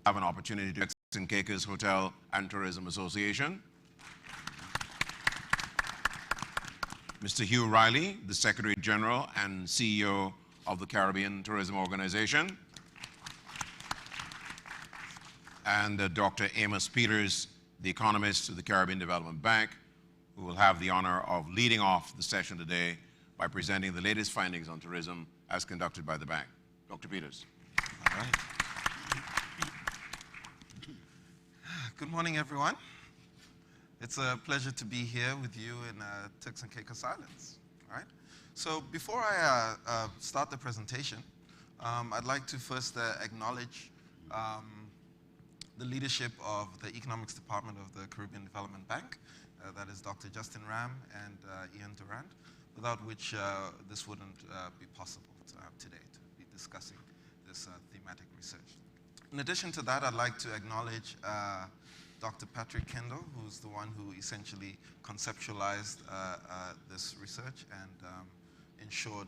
have an opportunity to Turks and Caicos Hotel and Tourism Association. Mr. Hugh Riley, the Secretary General and CEO of the Caribbean Tourism Organization. And Dr. Amos Peters, the economist of the Caribbean Development Bank, who will have the honor of leading off the session today by presenting the latest findings on tourism as conducted by the bank. Dr. Peters. All right. Good morning, everyone. It's a pleasure to be here with you in Turks and Caicos Islands. All right. So before I start the presentation, I'd like to first acknowledge the leadership of the Economics Department of the Caribbean Development Bank. That is Dr. Justin Ram and Ian Durant, without which this wouldn't be possible today to be discussing this thematic research. In addition to that, I'd like to acknowledge Dr. Patrick Kendall, who's the one who essentially conceptualized this research and ensured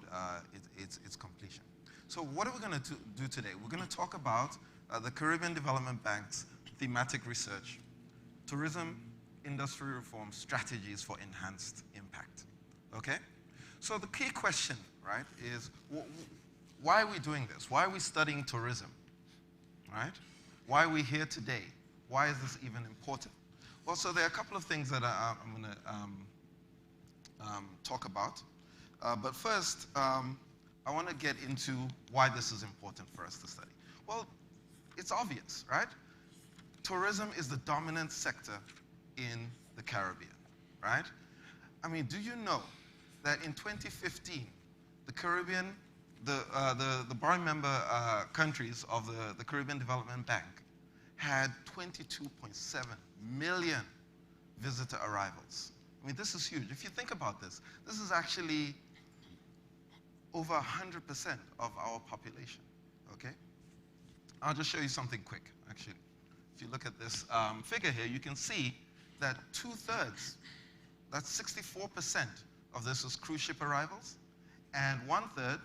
its completion. So what are we going to do today? We're going to talk about the Caribbean Development Bank's thematic research, tourism industry reform strategies for enhanced impact. Okay? So the key question, right, is why are we doing this? Why are we studying tourism? Right? Why are we here today? Why is this even important? Well, so there are a couple of things that I'm going to talk about. But first, I want to get into why this is important for us to study. Well, it's obvious, right? Tourism is the dominant sector in the Caribbean, right? I mean, do you know that in 2015, the Caribbean, the borrowing member countries of the Caribbean Development Bank had 22.7 million visitor arrivals. I mean, this is huge. If you think about this, this is actually over 100% of our population, okay? I'll just show you something quick, actually. If you look at this figure here, you can see that 2/3, that's 64% of this is cruise ship arrivals, and 1/3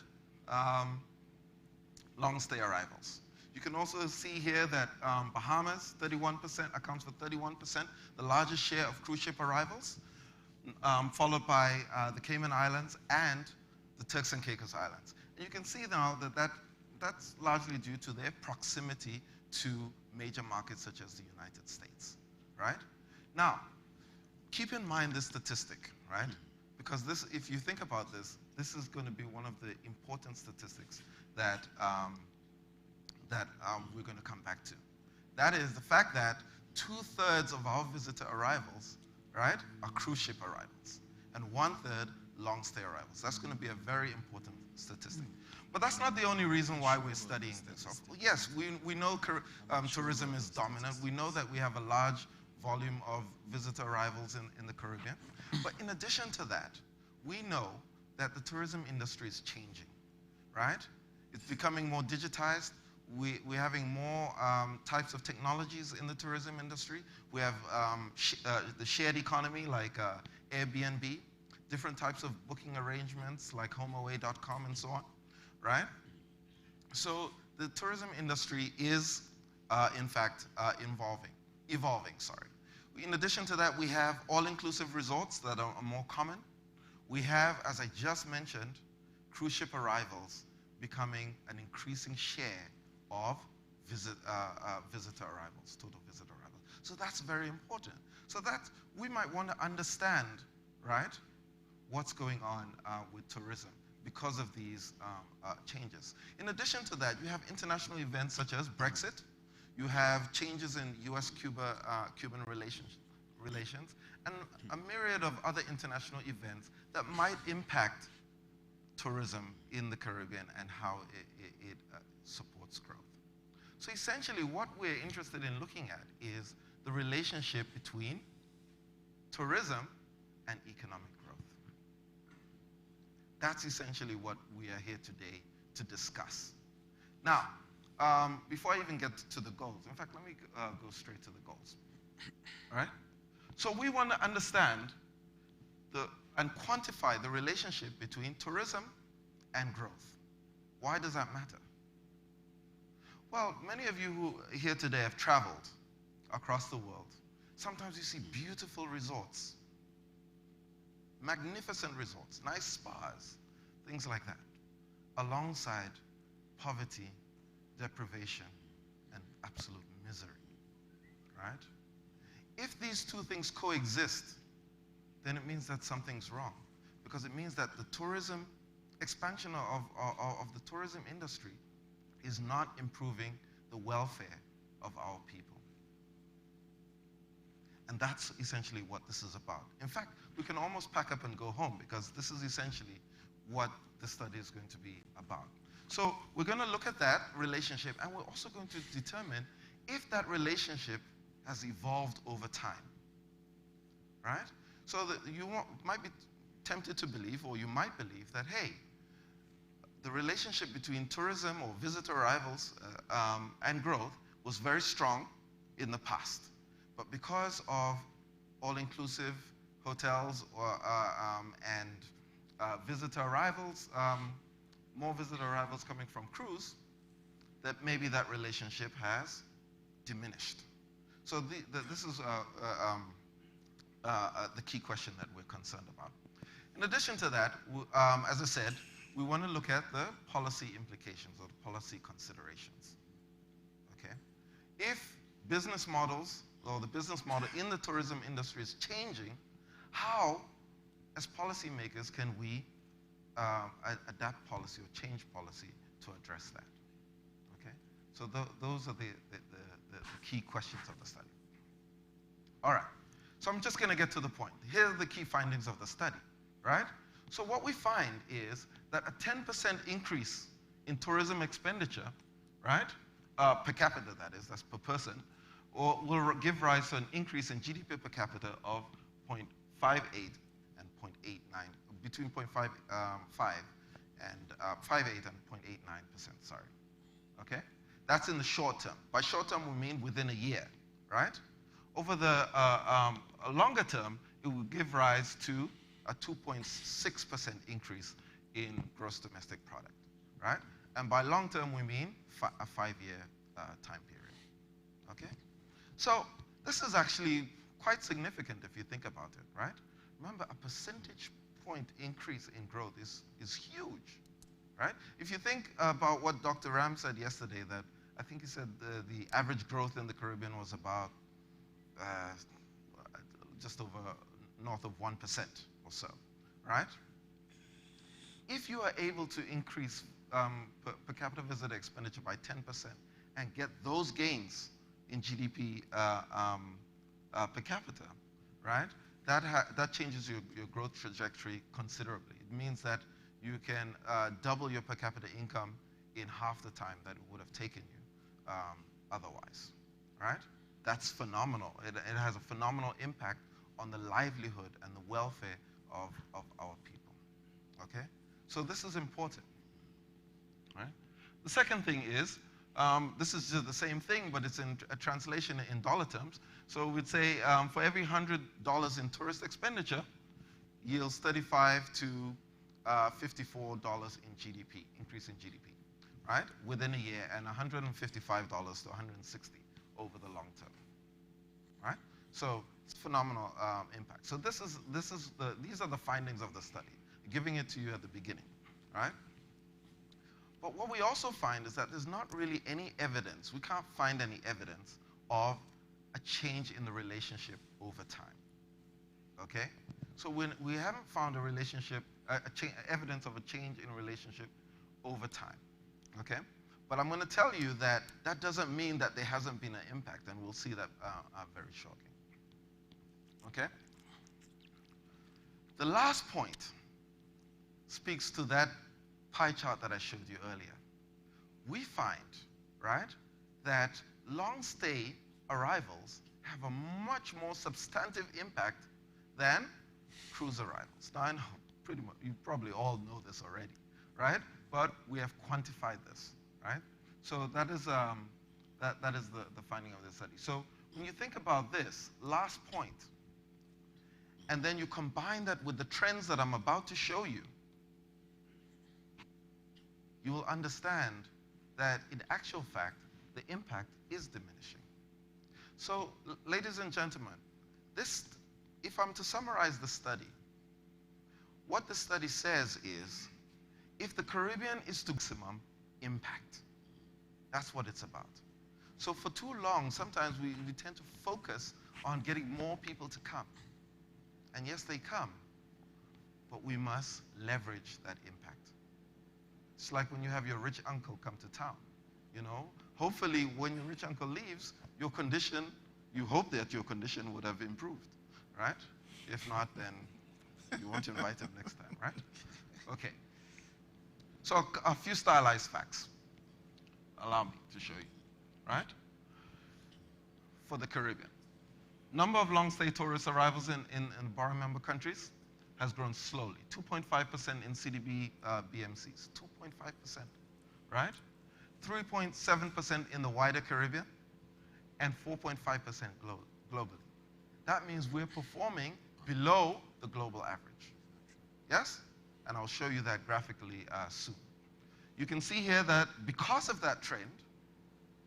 long stay arrivals. You can also see here that Bahamas, 31%, accounts for 31%, the largest share of cruise ship arrivals, followed by the Cayman Islands and the Turks and Caicos Islands. And you can see now that that's largely due to their proximity to major markets such as the United States, right? Now, keep in mind this statistic, right? Because this, if you think about this, this is going to be one of the important statistics that we're going to come back to. That is the fact that 2/3 of our visitor arrivals, right, are cruise ship arrivals, and 1/3 long stay arrivals. That's going to be a very important statistic. But that's not the only reason why we're studying this. Yes, we know tourism is dominant. We know that we have a large volume of visitor arrivals in the Caribbean. But in addition to that, we know that the tourism industry is changing, right? It's becoming more digitized. We're having more types of technologies in the tourism industry. We have the shared economy like Airbnb, different types of booking arrangements like HomeAway.com and so on, right? So the tourism industry is, in fact, evolving. In addition to that, we have all-inclusive resorts that are more common. We have, as I just mentioned, cruise ship arrivals becoming an increasing share of visitor arrivals, total visitor arrivals. So that's very important. So that we might want to understand, right, what's going on with tourism because of these changes. In addition to that, you have international events such as Brexit. You have changes in U.S.-Cuban relations, and a myriad of other international events that might impact tourism in the Caribbean and how it supports growth. So essentially, what we're interested in looking at is the relationship between tourism and economic growth. That's essentially what we are here today to discuss. Now, before I even get to the goals, in fact, let me go straight to the goals. All right? So we want to understand and quantify the relationship between tourism and growth. Why does that matter? Well, many of you who are here today have traveled across the world. Sometimes you see beautiful resorts, magnificent resorts, nice spas, things like that, alongside poverty, deprivation, and absolute misery, right? If these two things coexist, then it means that something's wrong, because it means that the tourism, expansion of the tourism industry is not improving the welfare of our people. And that's essentially what this is about. In fact, we can almost pack up and go home, because this is essentially what the study is going to be about. So we're going to look at that relationship, and we're also going to determine if that relationship has evolved over time, right? So that you might be tempted to believe, or you might believe that, hey, the relationship between tourism or visitor arrivals and growth was very strong in the past. But because of all-inclusive hotels and visitor arrivals, more visitor arrivals coming from cruise, that maybe that relationship has diminished. So this is the key question that we're concerned about. In addition to that, as I said, we want to look at the policy implications or the policy considerations. Okay? If business models or the business model in the tourism industry is changing, how, as policymakers, can we adapt policy or change policy to address that? Okay? So those are the key questions of the study. All right. So I'm just going to get to the point. Here are the key findings of the study, right? So what we find is that a 10% increase in tourism expenditure, right, per capita that is, that's per person, or will give rise to an increase in GDP per capita of 0.58 and 0.89, between 0.5 and 0.89%, sorry, okay? That's in the short term. By short term, we mean within a year, right? Over the longer term, it will give rise to a 2.6% increase in gross domestic product, right? And by long term, we mean a 5-year time period, okay? So this is actually quite significant if you think about it, right? Remember, a percentage point increase in growth is huge, right? If you think about what Dr. Ram said yesterday, that I think he said the average growth in the Caribbean was about just over north of 1% or so, right? If you are able to increase per capita visitor expenditure by 10% and get those gains in GDP per capita, right? That changes your growth trajectory considerably. It means that you can double your per capita income in half the time that it would have taken you otherwise, right? That's phenomenal. It has a phenomenal impact on the livelihood and the welfare of our people, okay? So this is important, right? The second thing is, this is just the same thing, but it's in a translation in dollar terms. So we'd say for every $100 in tourist expenditure, yields $35 to $54 in GDP, increase in GDP, right? Within a year, and $155 to $160 over the long term, right? So it's phenomenal impact. So these are the findings of the study, giving it to you at the beginning, right? But what we also find is that there's not really any evidence. We can't find any evidence of a change in the relationship over time, okay? So we haven't found a relationship, evidence of a change in a relationship over time, okay? But I'm going to tell you that that doesn't mean that there hasn't been an impact, and we'll see that very shortly, okay? The last point speaks to that pie chart that I showed you earlier. We find, right, that long stay arrivals have a much more substantive impact than cruise arrivals. Now I know, pretty much, you probably all know this already, right? But we have quantified this, right? So that is the finding of the study. So when you think about this last point, and then you combine that with the trends that I'm about to show you, you will understand that in actual fact, the impact is diminishing. So, ladies and gentlemen, if I'm to summarize the study, what the study says is, if the Caribbean is to maximum impact, that's what it's about. So for too long, sometimes we tend to focus on getting more people to come. And yes, they come, but we must leverage that impact. It's like when you have your rich uncle come to town, you know. Hopefully, when your rich uncle leaves, your condition, you hope that your condition would have improved, right? If not, then you won't invite him next time, right? Okay. So a few stylized facts. Allow me to show you, right? For the Caribbean. Number of long-stay tourist arrivals in borrow member countries has grown slowly. 2.5% in CDB BMCs, 2.5%, right? 3.7% in the wider Caribbean, and 4.5% globally. That means we're performing below the global average. Yes? And I'll show you that graphically soon. You can see here that because of that trend,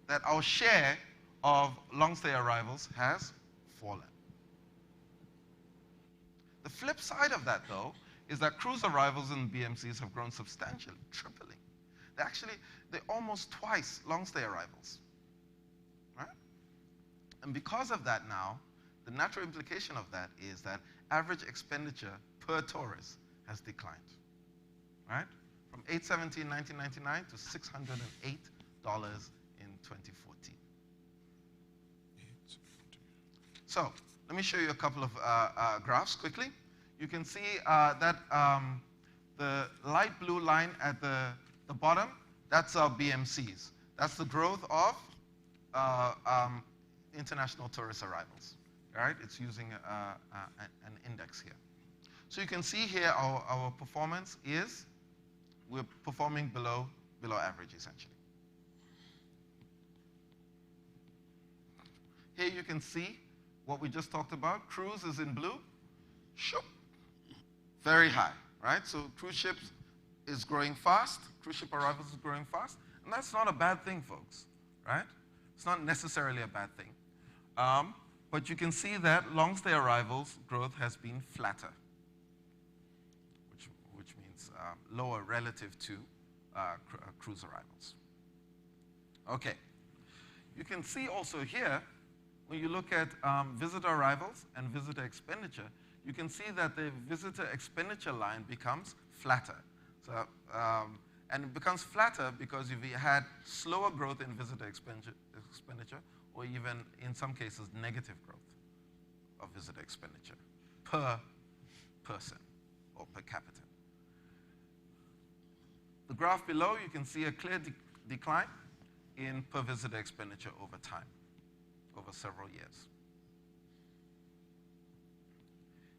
that our share of long-stay arrivals has fallen. The flip side of that, though, is that cruise arrivals in BMCs have grown substantially, tripling. They're almost twice long-stay arrivals, right? And because of that now, the natural implication of that is that average expenditure per tourist has declined, right? From $870 in 1999 to $608 in 2014. So let me show you a couple of graphs quickly. You can see that the light blue line at the bottom, that's our BMCs. That's the growth of international tourist arrivals. Right? It's using an index here. So you can see here our performance is, we're performing below average, essentially. Here you can see what we just talked about. Cruise is in blue. Shoop. Very high, right? So cruise ships is growing fast. Cruise ship arrivals is growing fast. And that's not a bad thing, folks, right? It's not necessarily a bad thing. But you can see that long-stay arrivals growth has been flatter, which means lower relative to cruise arrivals. Okay. You can see also here, when you look at visitor arrivals and visitor expenditure, you can see that the visitor expenditure line becomes flatter. So, and it becomes flatter because you've had slower growth in visitor expenditure, or even, in some cases, negative growth of visitor expenditure per person or per capita. The graph below, you can see a clear decline in per visitor expenditure over time, over several years.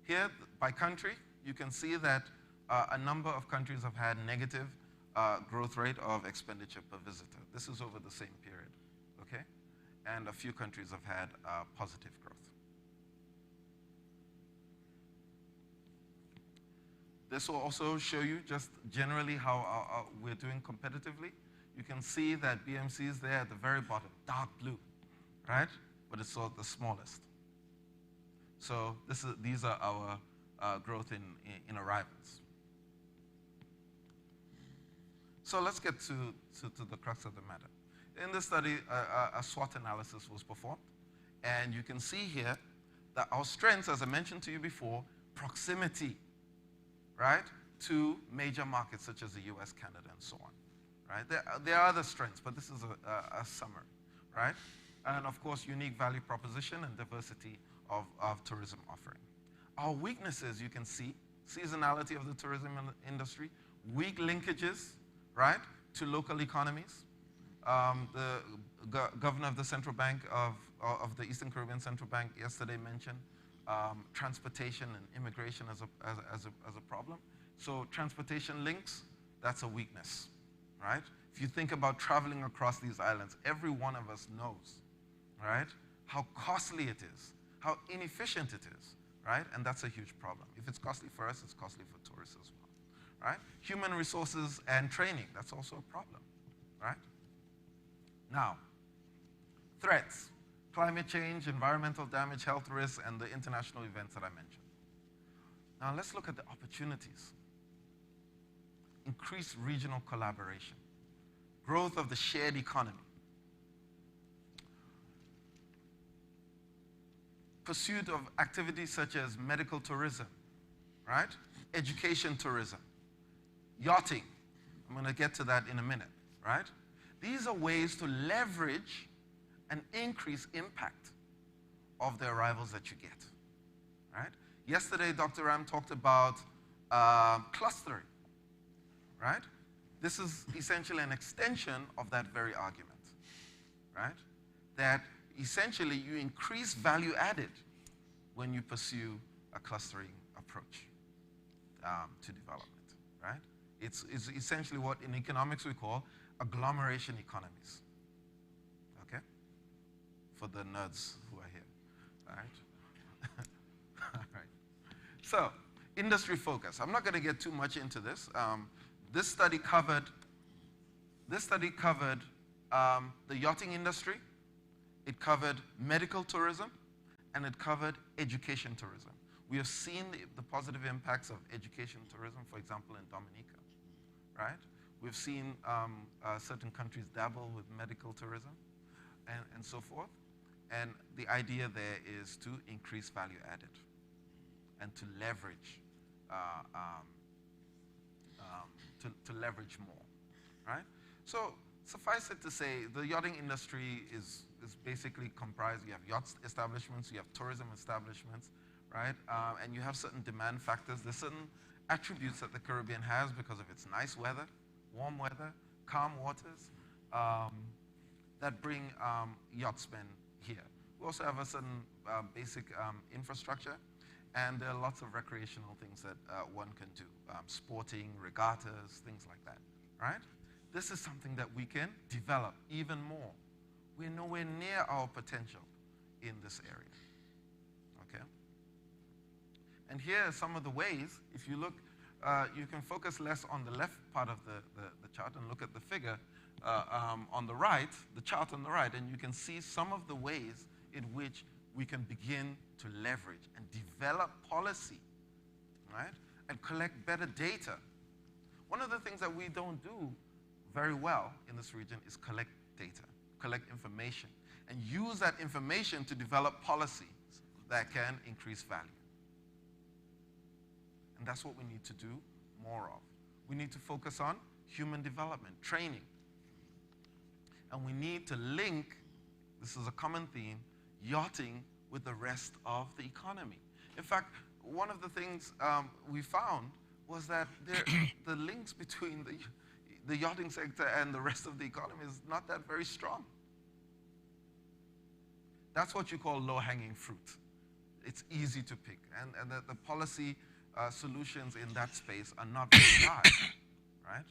Here, by country, you can see that a number of countries have had negative growth rate of expenditure per visitor. This is over the same period, okay? And a few countries have had positive growth. This will also show you just generally how we're doing competitively. You can see that BMC is there at the very bottom, dark blue, right? But it's sort of the smallest. So these are our growth in arrivals. So let's get to the crux of the matter. In this study, a SWOT analysis was performed. And you can see here that our strengths, as I mentioned to you before, proximity, right, to major markets such as the US, Canada, and so on. Right? There are other strengths, but this is a summary, right? And of course, unique value proposition and diversity of tourism offering. Our weaknesses, you can see, seasonality of the tourism industry, weak linkages, right, to local economies. The governor of the Central Bank of the Eastern Caribbean Central Bank yesterday mentioned transportation and immigration as a problem. So transportation links, that's a weakness, right? If you think about traveling across these islands, every one of us knows, right, how costly it is, how inefficient it is, right? And that's a huge problem. If it's costly for us, it's costly for tourists as well, right? Human resources and training, that's also a problem, right? Now, Threats: climate change, environmental damage, health risks, and the international events that I mentioned. Now let's look at the opportunities. Increased regional collaboration, growth of the shared economy, pursuit of activities such as medical tourism, right? Education tourism, yachting. I'm going to get to that in a minute, right? These are ways to leverage and increase impact of the arrivals that you get, right? Yesterday, Dr. Ram talked about clustering, right? This is essentially an extension of that very argument, right? That essentially you increase value added when you pursue a clustering approach to development, right? It's essentially what in economics we call agglomeration economies, okay? For the nerds who are here, all right? All right. So, industry focus. I'm not going to get too much into this. This study covered the yachting industry, it covered medical tourism, and it covered education tourism. We have seen the positive impacts of education tourism, for example, in Dominica, right? We've seen certain countries dabble with medical tourism and so forth. And the idea there is to increase value added and to leverage more, right? So suffice it to say, the yachting industry is basically comprised. You have yacht establishments, you have tourism establishments, right? And you have certain demand factors. There's certain attributes that the Caribbean has because of its nice weather, warm weather, calm waters, that bring yachtsmen here. We also have a certain basic infrastructure, and there are lots of recreational things that one can do, sporting, regattas, things like that, right? This is something that we can develop even more. We're nowhere near our potential in this area, okay? And here are some of the ways. If you look, you can focus less on the left part of the chart and look at the figure on the right, the chart on the right, and you can see some of the ways in which we can begin to leverage and develop policy, right? And collect better data. One of the things that we don't do very well in this region is collect data, collect information, and use that information to develop policies that can increase value. And that's what we need to do more of. We need to focus on human development, training. And we need to link, this is a common theme, yachting with the rest of the economy. In fact, one of the things we found was that the links between the yachting sector and the rest of the economy is not that very strong. That's what you call low-hanging fruit. It's easy to pick, and the policy solutions in that space are not very high, right?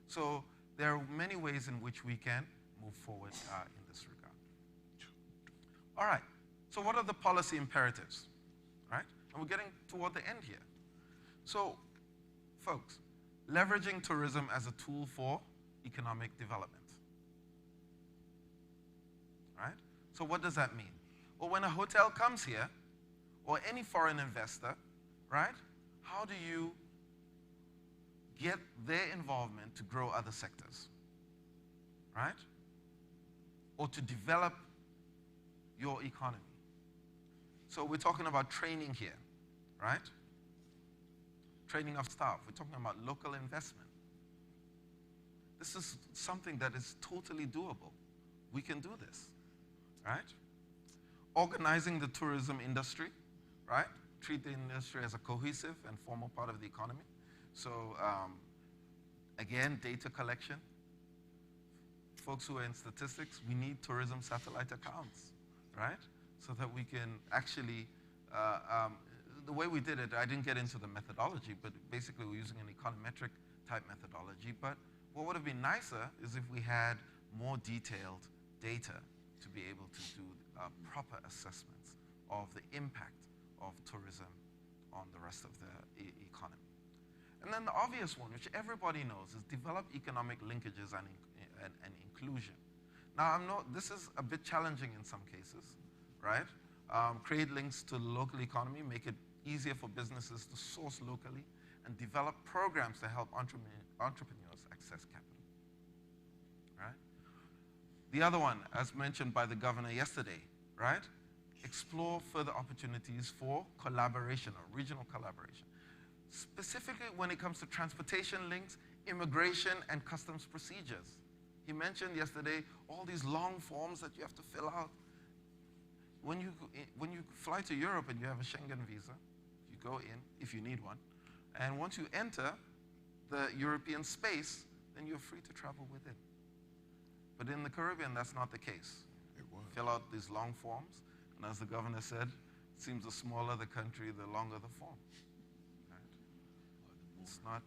So there are many ways in which we can move forward in this regard. All right, so what are the policy imperatives, right? And we're getting toward the end here. So, folks, leveraging tourism as a tool for economic development, right? So what does that mean? Well, when a hotel comes here, or any foreign investor, right, how do you get their involvement to grow other sectors, right? Or to develop your economy. So we're talking about training here, right? Training of staff. We're talking about local investment. This is something that is totally doable. We can do this, right? Organizing the tourism industry, right? Treat the industry as a cohesive and formal part of the economy. So again, data collection. Folks who are in statistics, we need tourism satellite accounts, right? So that we can actually, the way we did it, I didn't get into the methodology, but basically we're using an econometric type methodology. But what would have been nicer is if we had more detailed data to be able to do proper assessments of the impact of tourism on the rest of the economy. And then the obvious one, which everybody knows, is develop economic linkages and inclusion. Now, this is a bit challenging in some cases, right? Create links to the local economy, make it easier for businesses to source locally, and develop programs to help entrepreneurs access capital, right? The other one, as mentioned by the governor yesterday, right? Explore further opportunities for collaboration or regional collaboration, specifically when it comes to transportation links, immigration, and customs procedures. He mentioned yesterday all these long forms that you have to fill out. When you fly to Europe and you have a Schengen visa, you go in, if you need one, and once you enter the European space, then you're free to travel within. But in the Caribbean, that's not the case. Fill out these long forms, and as the governor said, it seems the smaller the country, the longer the form. Right? It's not,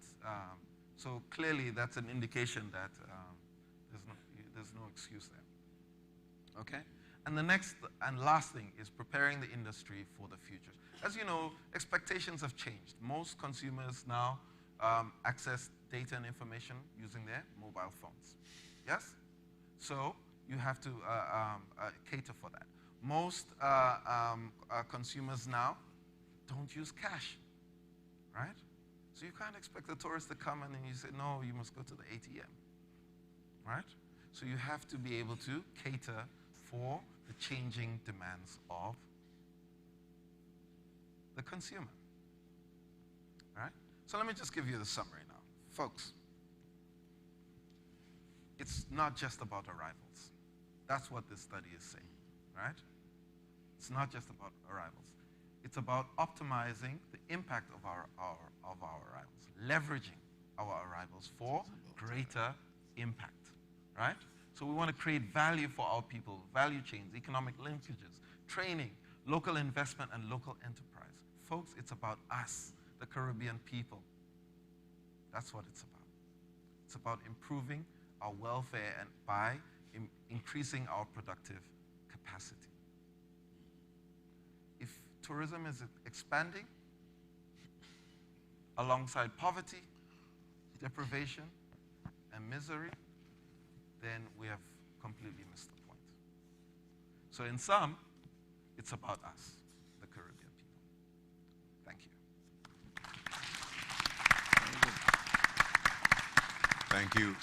so clearly that's an indication that there's no excuse there. Okay? And the next and last thing is preparing the industry for the future. As you know, expectations have changed. Most consumers now access data and information using their mobile phones. Yes? So you have to cater for that. Most consumers now don't use cash, right? So you can't expect a tourist to come in and you say, no, you must go to the ATM, right? So you have to be able to cater for the changing demands of the consumer, right? So let me just give you the summary now. Folks, it's not just about arrivals. That's what this study is saying, right? It's not just about arrivals. It's about optimizing the impact of our arrivals, leveraging our arrivals for greater impact, right? So we want to create value for our people, value chains, economic linkages, training, local investment, and local enterprise. Folks, it's about us, the Caribbean people. That's what it's about. It's about improving our welfare and by increasing our productive capacity. If tourism is expanding alongside poverty, deprivation, and misery, then we have completely missed the point. So in sum, it's about us, the Caribbean people. Thank you. Thank you.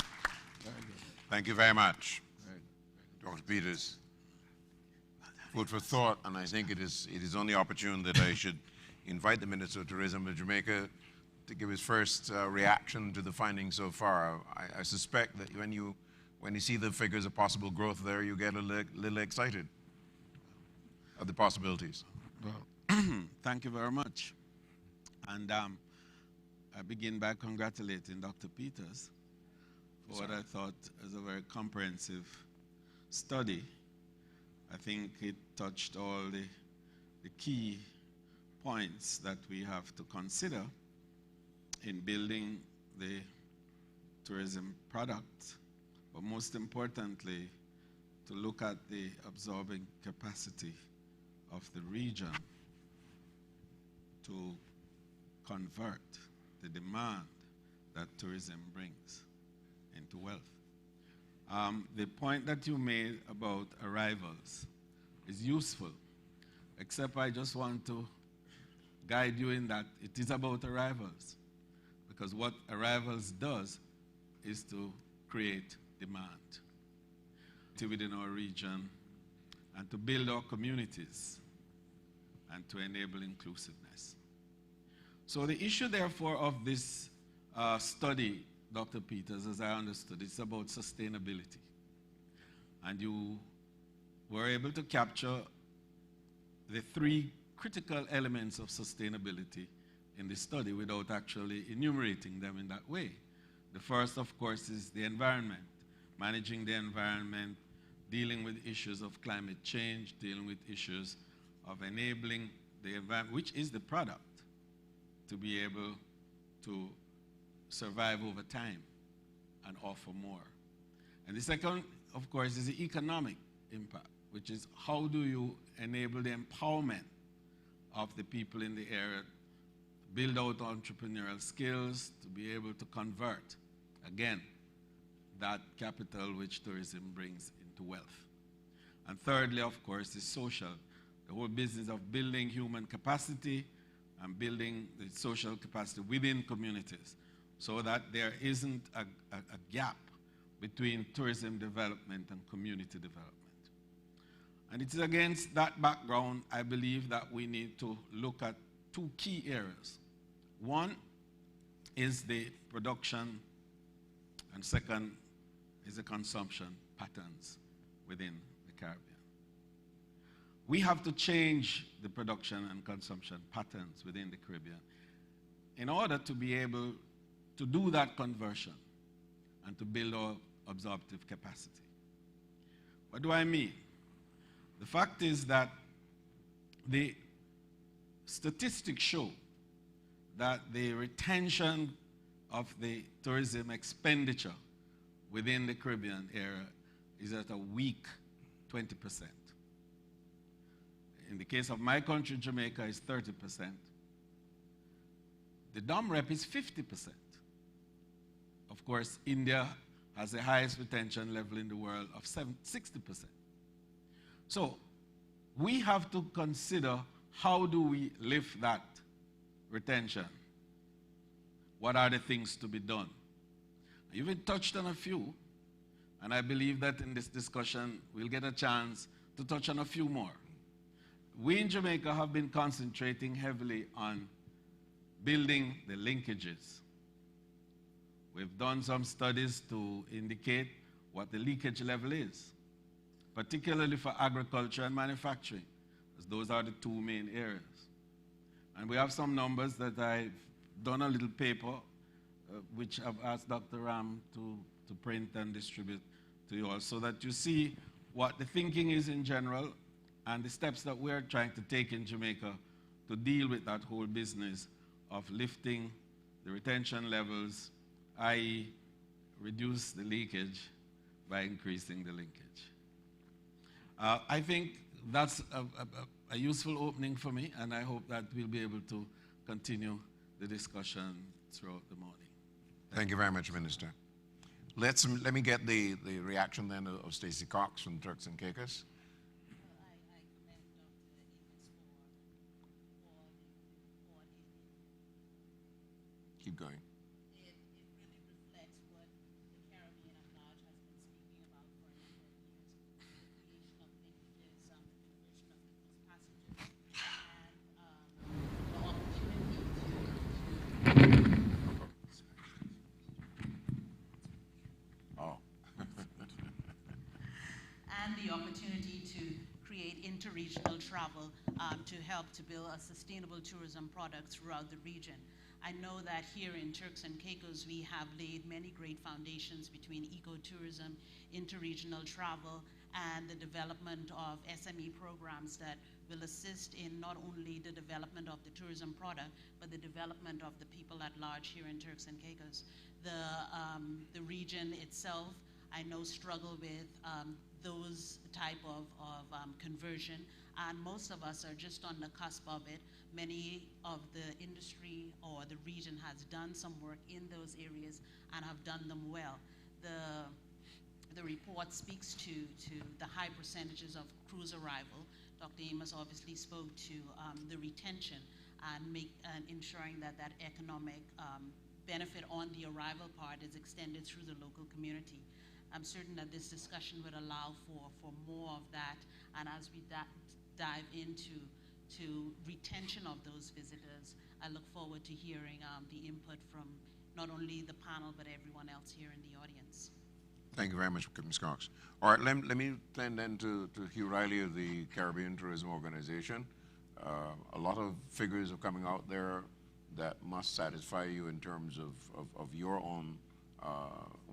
Thank you very much, Dr. Peters. Food for thought, and I think it is only opportune that I should invite the Minister of Tourism of Jamaica to give his first reaction to the findings so far. I suspect that when you see the figures of possible growth there, you get a little excited at the possibilities. Well, thank you very much. And I begin by congratulating Dr. Peters for what I thought was a very comprehensive study. I think it touched all the key points that we have to consider in building the tourism product, but most importantly, to look at the absorbing capacity of the region to convert the demand that tourism brings into wealth. The point that you made about arrivals is useful, except I just want to guide you in that it is about arrivals, because what arrivals does is to create demand within our region and to build our communities and to enable inclusiveness. So the issue, therefore, of this study, Dr. Peters, as I understood, it's about sustainability. And you were able to capture the three critical elements of sustainability in the study without actually enumerating them in that way. The first, of course, is the environment, managing the environment, dealing with issues of climate change, dealing with issues of enabling the environment, which is the product, to be able to survive over time and offer more. And the second, of course, is the economic impact, which is how do you enable the empowerment of the people in the area, build out entrepreneurial skills to be able to convert, again, that capital which tourism brings into into wealth. And thirdly, of course, is social. The whole business of building human capacity and building the social capacity within communities so that there isn't a gap between tourism development and community development. And it's against that background, I believe, that we need to look at two key areas. One is the production, and second is the consumption patterns within the Caribbean. We have to change the production and consumption patterns within the Caribbean in order to be able to do that conversion and to build our absorptive capacity. What do I mean? The fact is that the statistics show that the retention of the tourism expenditure within the Caribbean area is at a weak 20%. In the case of my country, Jamaica, is 30%. The DOM rep is 50%. Of course, India has the highest retention level in the world of 60%. So we have to consider, how do we lift that retention? What are the things to be done? You've touched on a few, and I believe that in this discussion we'll get a chance to touch on a few more. We in Jamaica have been concentrating heavily on building the linkages. We've done some studies to indicate what the leakage level is, particularly for agriculture and manufacturing, as those are the two main areas. And we have some numbers that I've done a little paper, which I've asked Dr. Ram to print and distribute to you all, so that you see what the thinking is in general and the steps that we're trying to take in Jamaica to deal with that whole business of lifting the retention levels, i.e. reduce the leakage by increasing the linkage. I think that's a useful opening for me, and I hope that we'll be able to continue the discussion throughout the morning. Thank you very much, Minister. Let me get the reaction then of Stacey Cox from Turks and Caicos. Keep going. It really reflects what the Caribbean at large has been speaking about for a number of years. The creation of linkages, the conversion of those passengers, and the opportunity to create interregional travel to help to build a sustainable tourism product throughout the region. I know that here in Turks and Caicos, we have laid many great foundations between ecotourism, interregional travel, and the development of SME programs that will assist in not only the development of the tourism product, but the development of the people at large here in Turks and Caicos. The region itself, I know, struggle with those type of conversion, and most of us are just on the cusp of it. Many of the industry or the region has done some work in those areas and have done them well. The report speaks to the high percentages of cruise arrival. Dr. Amos obviously spoke to the retention and ensuring that economic benefit on the arrival part is extended through the local community. I'm certain that this discussion would allow for more of that, and as we dive into retention of those visitors, I look forward to hearing the input from not only the panel, but everyone else here in the audience. Thank you very much, Ms. Cox. All right, let me turn then to Hugh Riley of the Caribbean Tourism Organization. A lot of figures are coming out there that must satisfy you in terms of your own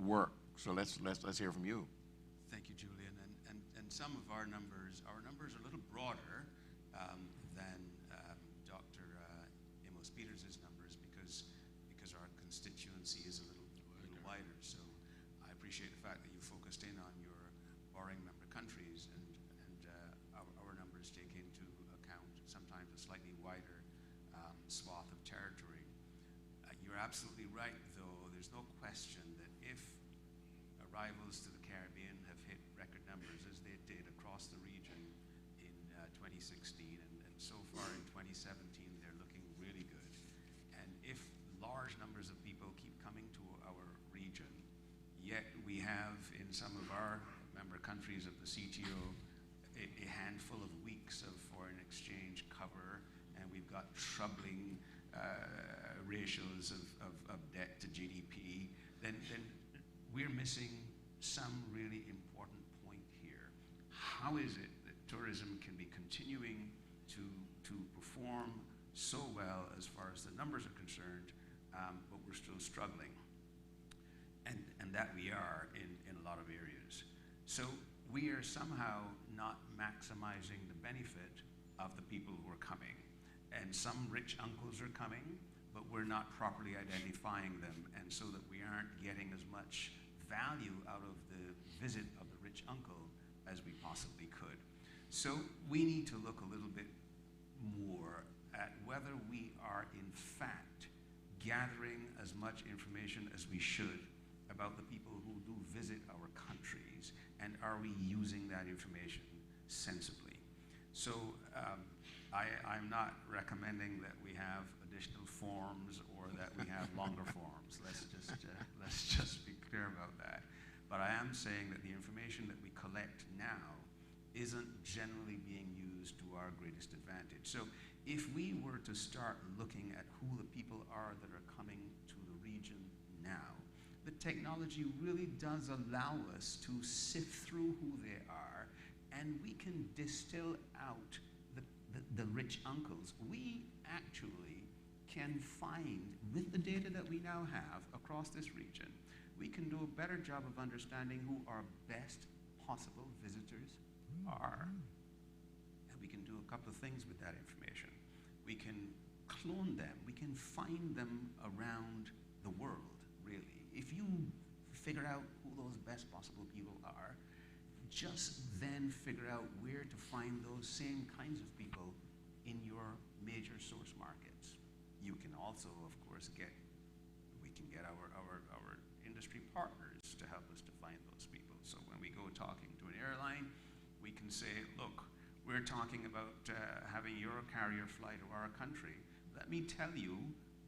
work. So let's hear from you. Thank you, Julian. And some of our numbers are a little broader than Dr. Amos Peters' numbers because our constituency is a little wider. So I appreciate the fact that you focused in on your borrowing member countries, and our numbers take into account sometimes a slightly wider swath of territory. You're absolutely right, though. There's no question that if arrivals to the Caribbean have hit record numbers 2016, and so far in 2017, they're looking really good. And if large numbers of people keep coming to our region, yet we have in some of our member countries of the CTO a handful of weeks of foreign exchange cover, and we've got troubling ratios of debt to GDP, then we're missing some really important point here. How is it that tourism can be continuing to perform so well as far as the numbers are concerned, but we're still struggling? And that we are in a lot of areas. So we are somehow not maximizing the benefit of the people who are coming. And some rich uncles are coming, but we're not properly identifying them, and so that we aren't getting as much value out of the visit of the rich uncle as we possibly could. So we need to look a little bit more at whether we are in fact gathering as much information as we should about the people who do visit our countries, and are we using that information sensibly? So I'm not recommending that we have additional forms or that we have longer forms. Let's just be clear about that. But I am saying that the information that we collect now isn't generally being used to our greatest advantage. So if we were to start looking at who the people are that are coming to the region now, the technology really does allow us to sift through who they are, and we can distill out the rich uncles. We actually can find, with the data that we now have across this region, we can do a better job of understanding who our best possible visitors are. And we can do a couple of things with that information. We can clone them. We can find them around the world, really. If you figure out who those best possible people are, just then figure out where to find those same kinds of people in your major source markets. You can also, of course, we can get our industry partners to help us to find those people. So when we go talking to an airline, we can say, look, we're talking about having your carrier fly to our country. Let me tell you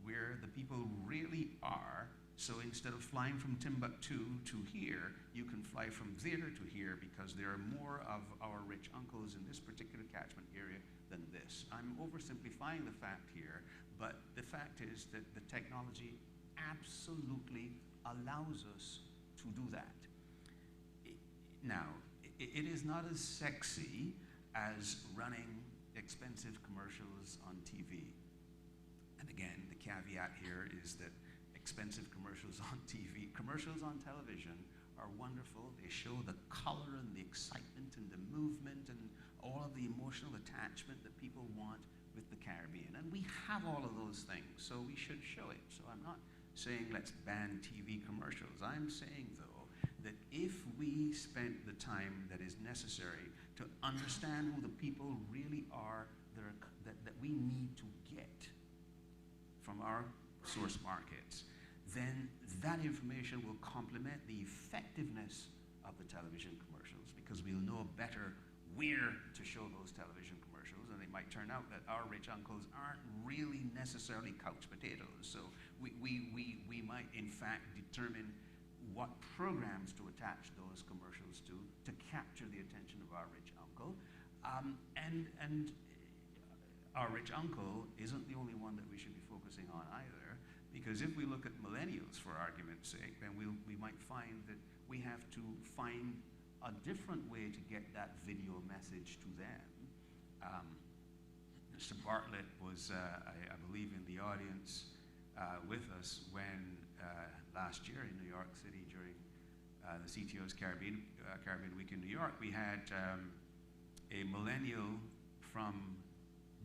where the people really are. So instead of flying from Timbuktu to here, you can fly from there to here, because there are more of our rich uncles in this particular catchment area than this. I'm oversimplifying the fact here, but the fact is that the technology absolutely allows us to do that. Now, it is not as sexy as running expensive commercials on TV. And again, the caveat here is that expensive commercials on TV, commercials on television are wonderful. They show the color and the excitement and the movement and all of the emotional attachment that people want with the Caribbean. And we have all of those things, so we should show it. So I'm not saying let's ban TV commercials. I'm saying, though, that if we spent the time that is necessary to understand who the people really are that we need to get from our source markets, then that information will complement the effectiveness of the television commercials, because we'll know better where to show those television commercials, and it might turn out that our rich uncles aren't really necessarily couch potatoes. So we might in fact determine what programs to attach those commercials to capture the attention of our rich uncle. And our rich uncle isn't the only one that we should be focusing on either. Because if we look at millennials, for argument's sake, then we might find that we have to find a different way to get that video message to them. Mr. Bartlett was, I believe, in the audience with us when last year in New York City during the CTO's Caribbean Week in New York, we had a millennial from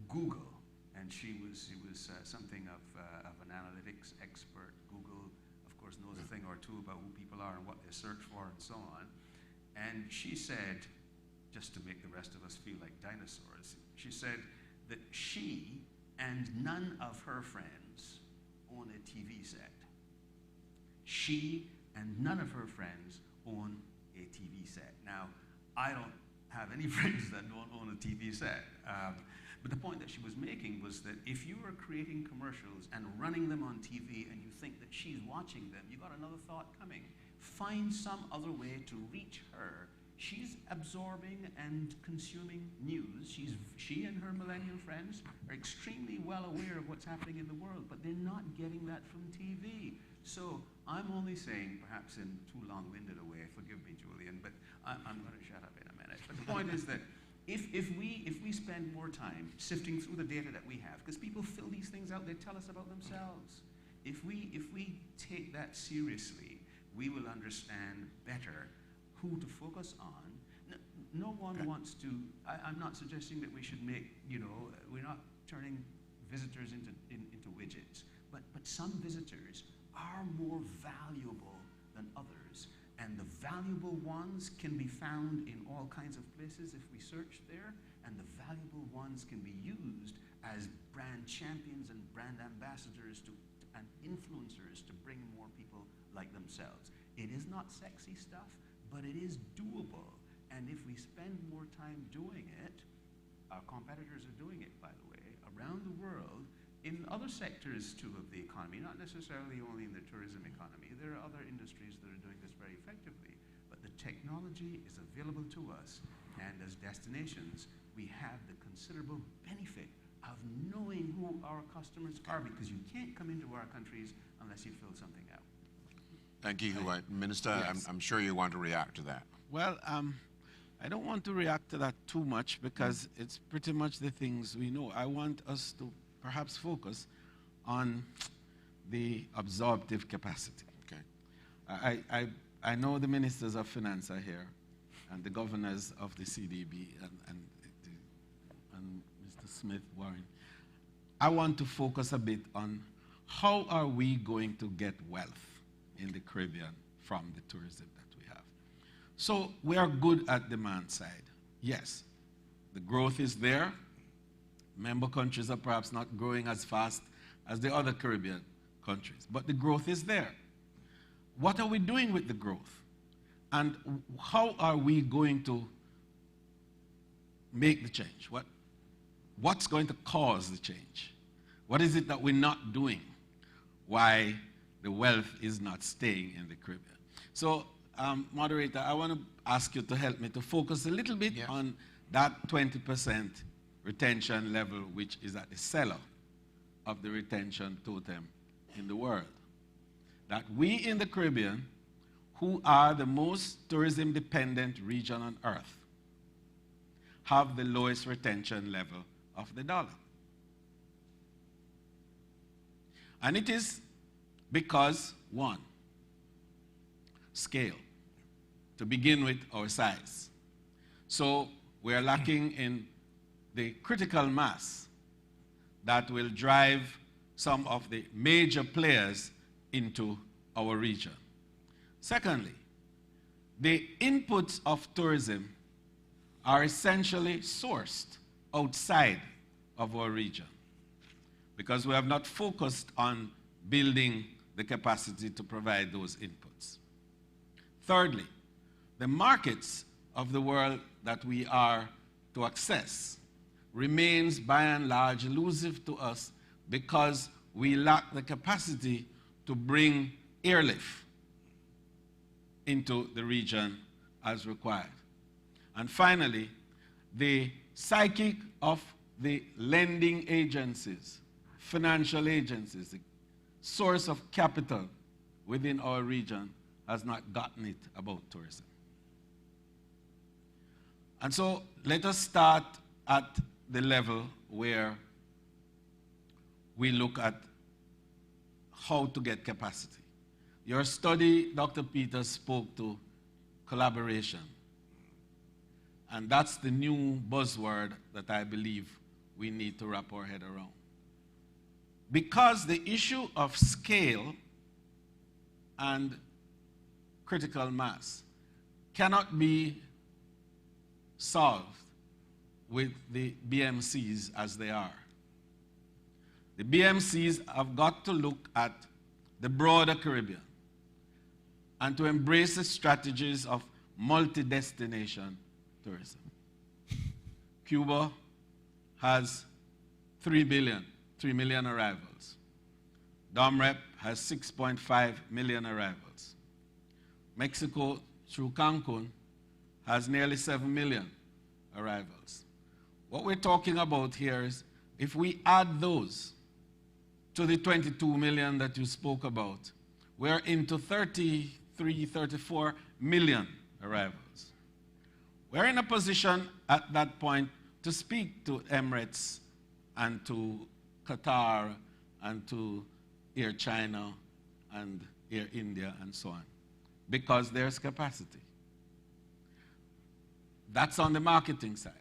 Google. And she was something of an analytics expert. Google, of course, knows a thing or two about who people are and what they search for and so on. And she said, just to make the rest of us feel like dinosaurs, she said that she and none of her friends own a TV set. She and none of her friends own a TV set. Now, I don't have any friends that don't own a TV set. But the point that she was making was that if you are creating commercials and running them on TV and you think that she's watching them, you've got another thought coming. Find some other way to reach her. She's absorbing and consuming news. She and her millennial friends are extremely well aware of what's happening in the world, but they're not getting that from TV. So I'm only saying, perhaps in too long-winded a way, forgive me, Julian, but I'm going to shut up in a minute. But the point is that if we spend more time sifting through the data that we have, because people fill these things out, they tell us about themselves. If we take that seriously, we will understand better who to focus on. No one wants to, I'm not suggesting that we should make, we're not turning visitors into widgets, but some visitors are more valuable than others. And the valuable ones can be found in all kinds of places if we search there, and the valuable ones can be used as brand champions and brand ambassadors and influencers to bring more people like themselves. It is not sexy stuff, but it is doable. And if we spend more time doing it, our competitors are doing it, by the way, around the world, in other sectors too of the economy, not necessarily only in the tourism economy. There are other industries that are doing this very effectively, but the technology is available to us, and as destinations, we have the considerable benefit of knowing who our customers are, because you can't come into our countries unless you fill something out. Thank you. Minister, Yes. I'm sure you want to react to that. Well, I don't want to react to that too much because it's pretty much the things we know. I want us to perhaps focus on the absorptive capacity. Okay. I know the ministers of finance are here, and the governors of the CDB, and Mr. Smith, Warren. I want to focus a bit on how are we going to get wealth in the Caribbean from the tourism that we have. So we are good at demand side. Yes, the growth is there. Member countries are perhaps not growing as fast as the other Caribbean countries, but the growth is there. What are we doing with the growth? And how are we going to make the change? What's going to cause the change? What is it that we're not doing? Why the wealth is not staying in the Caribbean? So, moderator, I want to ask you to help me to focus a little bit on that 20% retention level, which is at the cellar of the retention totem in the world. That we in the Caribbean, who are the most tourism-dependent region on earth, have the lowest retention level of the dollar. And it is because, one, scale. To begin with, our size. So we are lacking in the critical mass that will drive some of the major players into our region. Secondly, the inputs of tourism are essentially sourced outside of our region because we have not focused on building the capacity to provide those inputs. Thirdly, the markets of the world that we are to access remains by and large elusive to us because we lack the capacity to bring airlift into the region as required. And finally, the psyche of the lending agencies, financial agencies, the source of capital within our region has not gotten it about tourism. And so let us start at the level where we look at how to get capacity. Your study, Dr. Peters, spoke to collaboration. And that's the new buzzword that I believe we need to wrap our head around. Because the issue of scale and critical mass cannot be solved with the BMCs as they are. The BMCs have got to look at the broader Caribbean and to embrace the strategies of multi-destination tourism. Cuba has 3 million arrivals. DOMREP has 6.5 million arrivals. Mexico, through Cancun, has nearly 7 million arrivals. What we're talking about here is if we add those to the 22 million that you spoke about, we're into 33, 34 million arrivals. We're in a position at that point to speak to Emirates and to Qatar and to Air China and Air India and so on, because there's capacity. That's on the marketing side.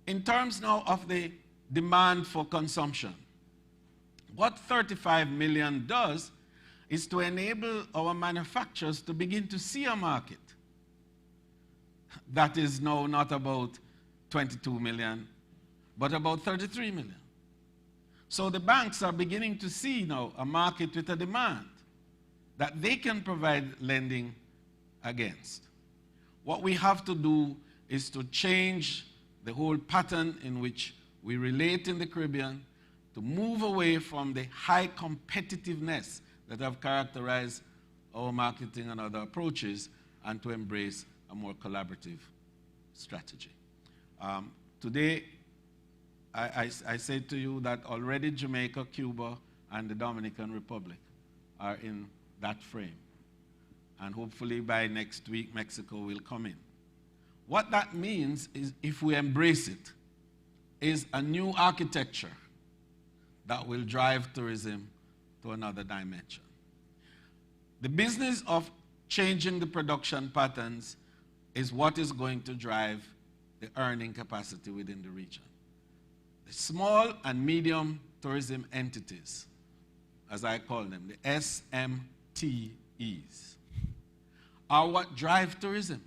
In terms now of the demand for consumption, what 35 million does is to enable our manufacturers to begin to see a market that is now not about 22 million, but about 33 million. So the banks are beginning to see now a market with a demand that they can provide lending against. What we have to do is to change the whole pattern in which we relate in the Caribbean, to move away from the high competitiveness that have characterized our marketing and other approaches, and to embrace a more collaborative strategy. Today, I said to you that already Jamaica, Cuba, and the Dominican Republic are in that frame. And hopefully by next week, Mexico will come in. What that means is, if we embrace it, is a new architecture that will drive tourism to another dimension. The business of changing the production patterns is what is going to drive the earning capacity within the region. The small and medium tourism entities, as I call them, the SMTEs, are what drive tourism.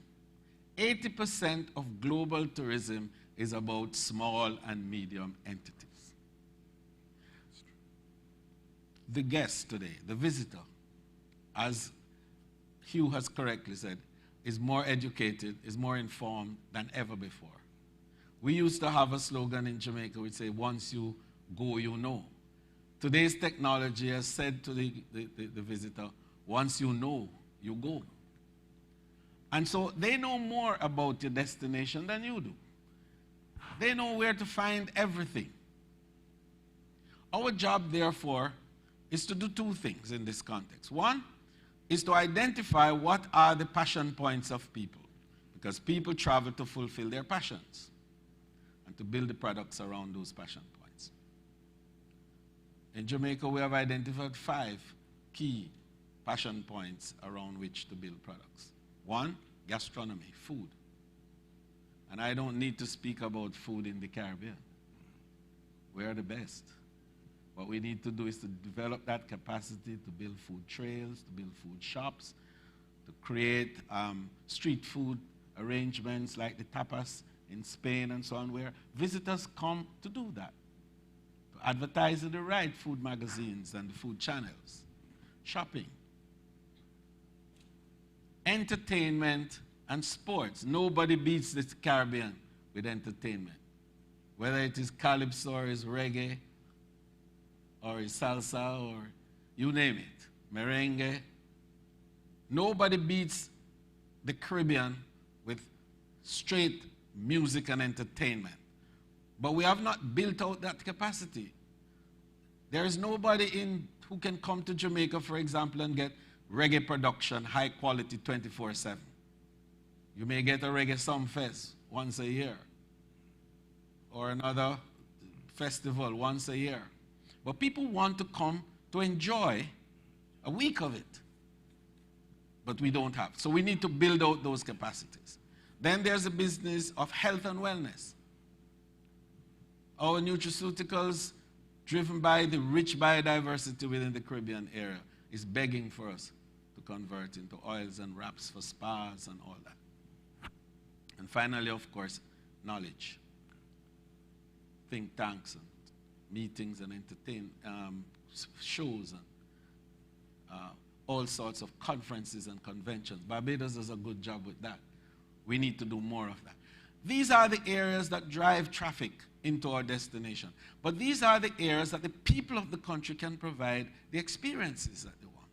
80% of global tourism is about small and medium entities. The guest today, the visitor, as Hugh has correctly said, is more educated, is more informed than ever before. We used to have a slogan in Jamaica which say, once you go, you know. Today's technology has said to the visitor, once you know, you go. And so they know more about your destination than you do. They know where to find everything. Our job, therefore, is to do two things in this context. One is to identify what are the passion points of people, because people travel to fulfill their passions and to build the products around those passion points. In Jamaica, we have identified 5 key passion points around which to build products. 1, gastronomy, food. And I don't need to speak about food in the Caribbean. We are the best. What we need to do is to develop that capacity to build food trails, to build food shops, to create street food arrangements like the tapas in Spain and so on, where visitors come to do that, to advertise in the right food magazines and the food channels, shopping, entertainment and sports. Nobody beats the Caribbean with entertainment, whether it is calypso or is reggae, or salsa, or you name it, merengue. Nobody beats the Caribbean with straight music and entertainment. But we have not built out that capacity. There is nobody who can come to Jamaica, for example, and get reggae production, high quality, 24/7. You may get a reggae summer fest once a year, or another festival once a year. But people want to come to enjoy a week of it. But we don't have. So we need to build out those capacities. Then there's a business of health and wellness. Our nutraceuticals, driven by the rich biodiversity within the Caribbean area, is begging for us to convert into oils and wraps for spas and all that. And finally, of course, knowledge. Think tanks and meetings and shows and all sorts of conferences and conventions. Barbados does a good job with that. We need to do more of that. These are the areas that drive traffic into our destination. But these are the areas that the people of the country can provide the experiences that they want.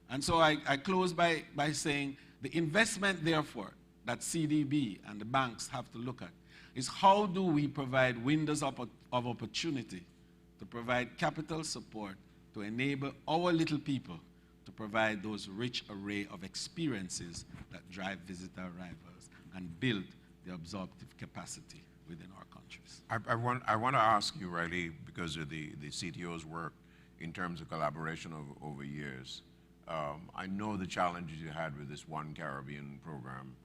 And so I close by saying the investment, therefore, that CDB and the banks have to look at is how do we provide windows of opportunity to provide capital support to enable our little people to provide those rich array of experiences that drive visitor arrivals and build the absorptive capacity within our countries. I want to ask you, Riley, because of the CTO's work in terms of collaboration over years. I know the challenges you had with this One Caribbean program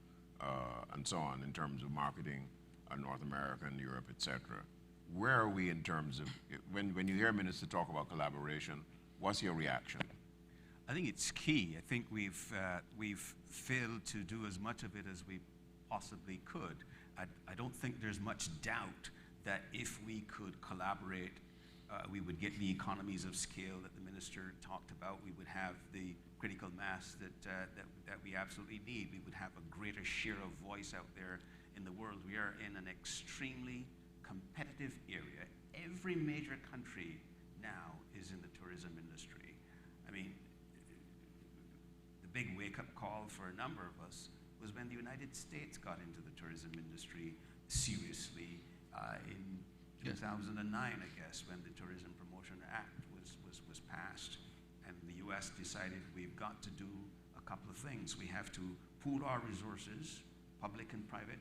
and so on in terms of marketing North America and Europe, etc. Where are we in terms of, when you hear a minister talk about collaboration, what's your reaction? I think it's key. I think we've failed to do as much of it as we possibly could. I don't think there's much doubt that if we could collaborate, we would get the economies of scale that the minister talked about. We would have the critical mass that we absolutely need. We would have a greater share of voice out there in the world. We are in an extremely competitive area. Every major country now is in the tourism industry. I mean, the big wake-up call for a number of us was when the United States got into the tourism industry seriously in 2009, I guess, when the Tourism Promotion Act was passed. And the US decided we've got to do a couple of things. We have to pool our resources, public and private,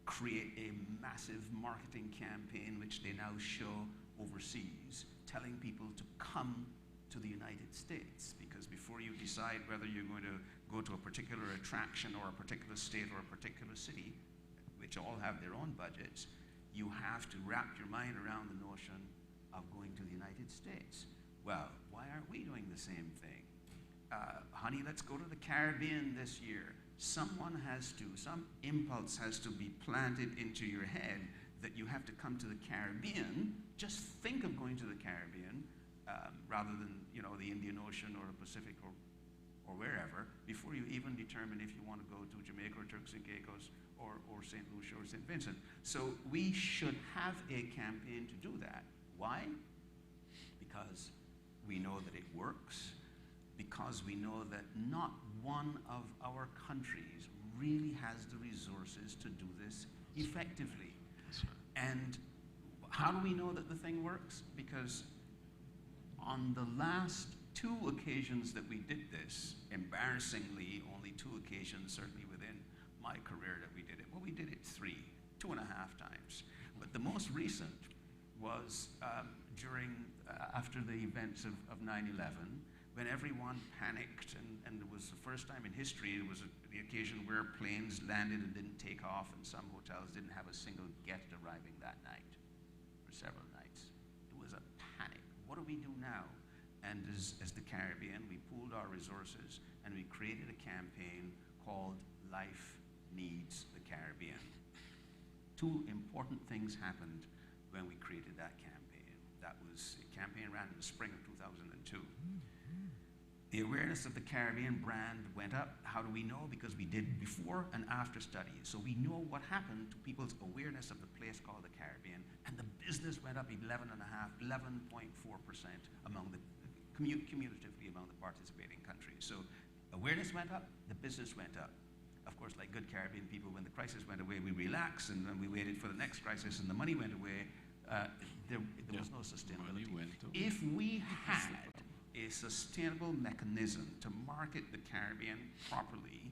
create a massive marketing campaign, which they now show overseas, telling people to come to the United States. Because before you decide whether you're going to go to a particular attraction or a particular state or a particular city, which all have their own budgets, you have to wrap your mind around the notion of going to the United States. Well, why aren't we doing the same thing? Honey, let's go to the Caribbean this year. Some impulse has to be planted into your head that you have to come to the Caribbean. Just think of going to the Caribbean rather than, the Indian Ocean or the Pacific or wherever, before you even determine if you want to go to Jamaica or Turks and Caicos or St. Lucia or St. Vincent. So we should have a campaign to do that. Why? Because we know that it works, because we know that not one of our countries really has the resources to do this effectively. And how do we know that the thing works? Because on the last 2 occasions that we did this, embarrassingly, only 2 occasions, certainly within my career that we did it. Well, we did it 2.5 times. But the most recent was after the events of 9/11, when everyone panicked, and it was the first time in history, it was the occasion where planes landed and didn't take off, and some hotels didn't have a single guest arriving that night, for several nights. It was a panic. What do we do now? And as the Caribbean, we pooled our resources, and we created a campaign called Life Needs the Caribbean. 2 important things happened when we created that campaign. That was a campaign ran in the spring of 2002. The awareness of the Caribbean brand went up. How do we know? Because we did before and after studies. So we know what happened to people's awareness of the place called the Caribbean, and the business went up 11.4% among the cumulatively among the participating countries. So awareness went up, the business went up. Of course, like good Caribbean people, when the crisis went away, we relaxed, and then we waited for the next crisis, and the money went away. There was no sustainability. If we had a sustainable mechanism to market the Caribbean properly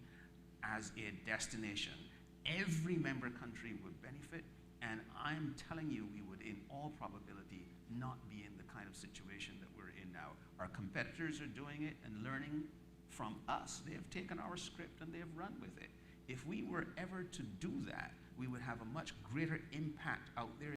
as a destination, every member country would benefit, and I'm telling you, we would, in all probability, not be in the kind of situation that we're in now. Our competitors are doing it and learning from us. They have taken our script and they have run with it. If we were ever to do that, we would have a much greater impact out there